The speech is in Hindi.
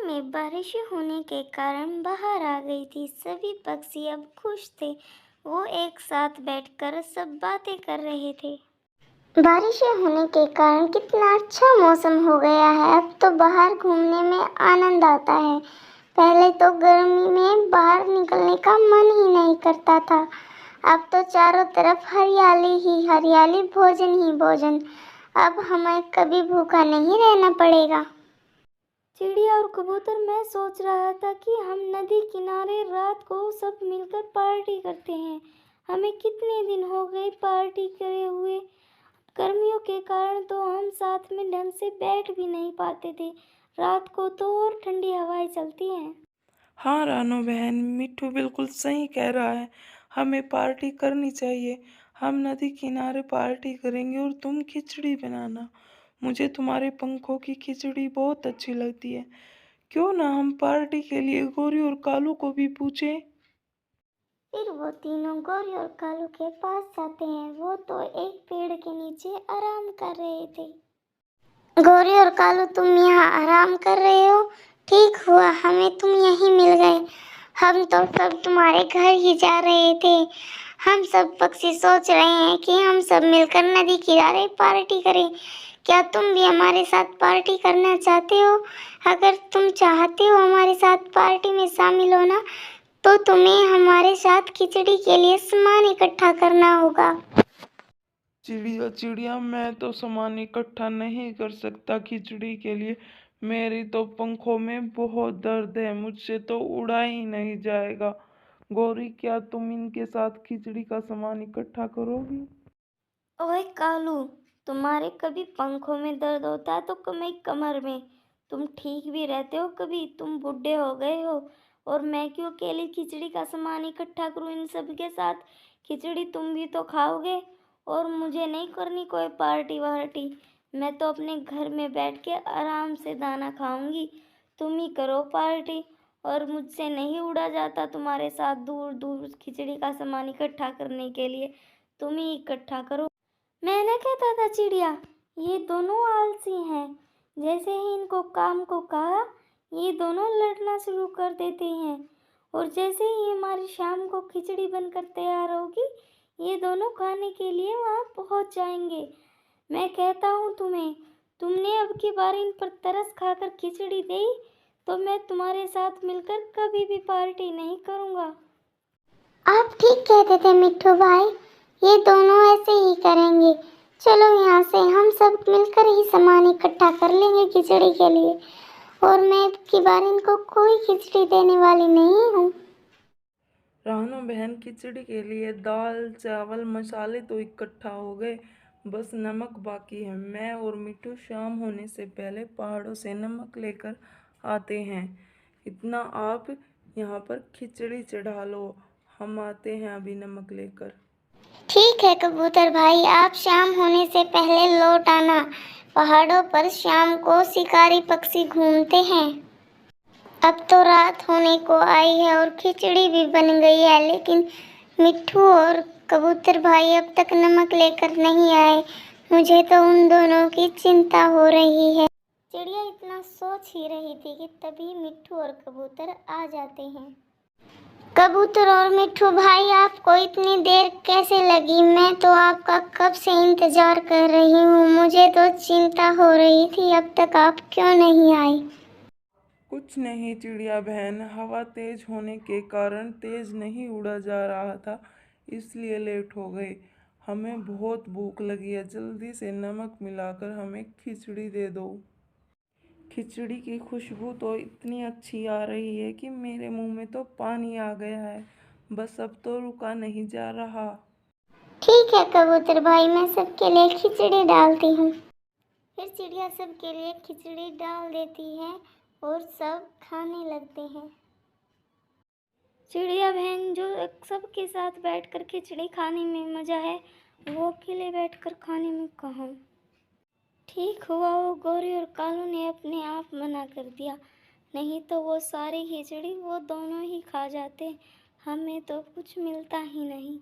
में बारिश होने के कारण बाहर आ गई थी। सभी पक्षी अब खुश थे। वो एक साथ बैठकर सब बातें कर रहे थे। बारिशें होने के कारण कितना अच्छा मौसम हो गया है। अब तो बाहर घूमने में आनंद आता है। पहले तो गर्मी में बाहर निकलने का मन ही नहीं करता था। अब तो चारों तरफ हरियाली ही हरियाली, भोजन ही भोजन। अब हमें कभी भूखा नहीं रहना पड़ेगा। चिड़िया और कबूतर, मैं सोच रहा था कि हम नदी किनारे रात को सब मिलकर पार्टी करते हैं। हमें कितने दिन हो गए पार्टी करे हुए। गर्मियों के कारण तो हम साथ में ढंग से बैठ भी नहीं पाते थे। रात को तो और ठंडी हवाएं चलती हैं। हाँ रानो बहन, मिट्ठू बिल्कुल सही कह रहा है। हमें पार्टी करनी चाहिए। हम नदी किनारे पार्टी करेंगे और तुम खिचड़ी बनाना। मुझे तुम्हारे पंखों की खिचड़ी बहुत अच्छी लगती है। क्यों ना हम पार्टी के लिए गोरी और कालू को भी पूछें। फिर वो तीनों गौरी और कालू के पास जाते हैं। वो तो एक पेड़ के नीचे आराम कर रहे थे। गौरी और कालू, तुम यहाँ आराम कर रहे हो? ठीक हुआ हमें तुम यहीं मिल गए। हम तो सब तुम्हारे घर ही जा रहे थे। हम सब पक्षी सोच रहे हैं कि हम सब मिलकर नदी किनारे पार्टी करें। क्या तुम भी हमारे साथ पार्टी करना चाहते हो? अगर तुम चाहते हो हमारे साथ पार्टी में शामिल होना, तो तुम्हें हमारे साथ खिचड़ी के लिए सामान इकट्ठा करना होगा। चिड़िया चिड़िया, मैं तो सामान इकट्ठा नहीं कर सकता खिचड़ी के लिए। मेरी तो पंखों में बहुत दर्द है, मुझसे तो उड़ा ही नहीं जाएगा। गौरी, क्या तुम इनके साथ खिचड़ी का सामान इकट्ठा करोगी? ओए कालू, तुम्हारे कभी पंखों में दर्द होता है तो कभी कमर में। तुम ठीक भी रहते हो, कभी तुम बूढ़े हो गए हो। और मैं क्यों अकेली खिचड़ी का सामान इकट्ठा करूं इन सब के साथ? खिचड़ी तुम भी तो खाओगे। और मुझे नहीं करनी कोई पार्टी वार्टी। मैं तो अपने घर में बैठ के आराम से दाना खाऊंगी। तुम ही करो पार्टी। और मुझसे नहीं उड़ा जाता तुम्हारे साथ दूर दूर खिचड़ी का सामान इकट्ठा करने के लिए। तुम ही इकट्ठा करो। मैंने कहता था चिड़िया, ये दोनों आलसी हैं। जैसे ही इनको काम को कहा, ये दोनों लड़ना शुरू कर देते हैं। और जैसे ही हमारी शाम को खिचड़ी बनकर तैयार होगी, ये दोनों खाने के लिए वहाँ पहुँच जाएंगे। मैं कहता हूँ तुम्हें, तुमने अब की बार इन पर तरस खाकर खिचड़ी दी, तो मैं तुम्हारे साथ मिलकर कभी भी पार्टी नहीं करूँगा। आप ठीक कहते थे मिट्ठू भाई, ये दोनों ऐसे ही करेंगे। चलो यहाँ से हम सब मिलकर ही सामान इकट्ठा कर लेंगे खिचड़ी के लिए। और मैं अब की बार इनको कोई खिचड़ी देने वाली नहीं हूँ। रानो बहन, खिचड़ी के लिए दाल चावल मसाले तो इकट्ठा हो गए, बस नमक बाकी है। मैं और मिट्टू शाम होने से पहले पहाड़ों से नमक लेकर आते हैं। इतना आप यहाँ पर खिचड़ी चढ़ा लो, हम आते हैं अभी नमक लेकर। ठीक है कबूतर भाई, आप शाम होने से पहले लौट आना। पहाड़ों पर शाम को शिकारी पक्षी घूमते हैं। अब तो रात होने को आई है और खिचड़ी भी बन गई है, लेकिन मिट्ठू और कबूतर भाई अब तक नमक लेकर नहीं आए। मुझे तो उन दोनों की चिंता हो रही है। चिड़िया इतना सोच ही रही थी कि तभी मिट्ठू और कबूतर आ जाते हैं। कबूतर और मिट्ठू भाई, आपको इतनी देर कैसे लगी? मैं तो आपका कब से इंतजार कर रही हूँ। मुझे तो चिंता हो रही थी, अब तक आप क्यों नहीं आई? कुछ नहीं चिड़िया बहन, हवा तेज होने के कारण तेज नहीं उड़ा जा रहा था, इसलिए लेट हो गए। हमें बहुत भूख लगी है, जल्दी से नमक मिलाकर हमें खिचड़ी दे दो। खिचड़ी की खुशबू तो इतनी अच्छी आ रही है कि मेरे मुंह में तो पानी आ गया है। बस अब तो रुका नहीं जा रहा। ठीक है कबूतर भाई, मैं सबके लिए खिचड़ी डालती हूँ। फिर चिड़िया सबके लिए खिचड़ी डाल देती है और सब खाने लगते हैं। चिड़िया बहन, जो सबके साथ बैठकर खिचड़ी खाने में मज़ा है, वो अकेले बैठकर खाने में कहाँ। ठीक हुआ वो गौरी और कालू ने अपने आप मना कर दिया, नहीं तो वो सारी खिचड़ी वो दोनों ही खा जाते। हमें तो कुछ मिलता ही नहीं।